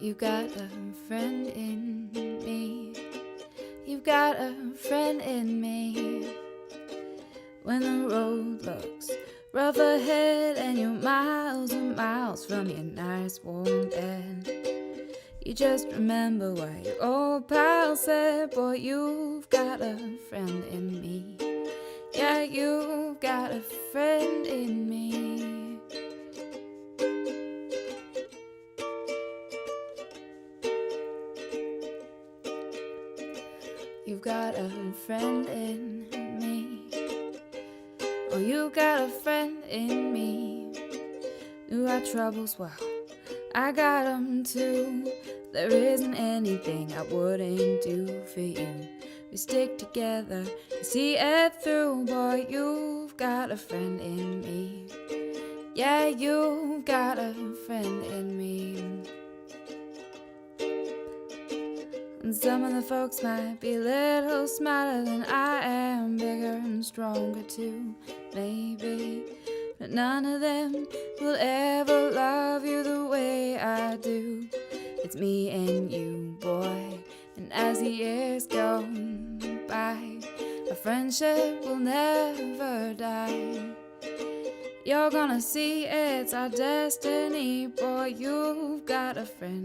You got a friend in me. You've got a friend in me. When the road looks rough ahead and you're miles and miles from your nice warm bed, you just remember what your old pal said. Boy, you've got a friend in me. Yeah, you've got a friend in me. You've got a friend in me. Oh, you got a friend in me. Knew our troubles well, I got them too. There isn't anything I wouldn't do for you. We stick together and see it through. Boy, you've got a friend in me. Yeah, you've got a friend in me. And some of the folks might be a little smarter than I am, bigger and stronger too, maybe. But none of them will ever love you the way I do. It's me and you, boy. And as the years go by, our friendship will never die. You're gonna see it's our destiny, boy. You've got a friend.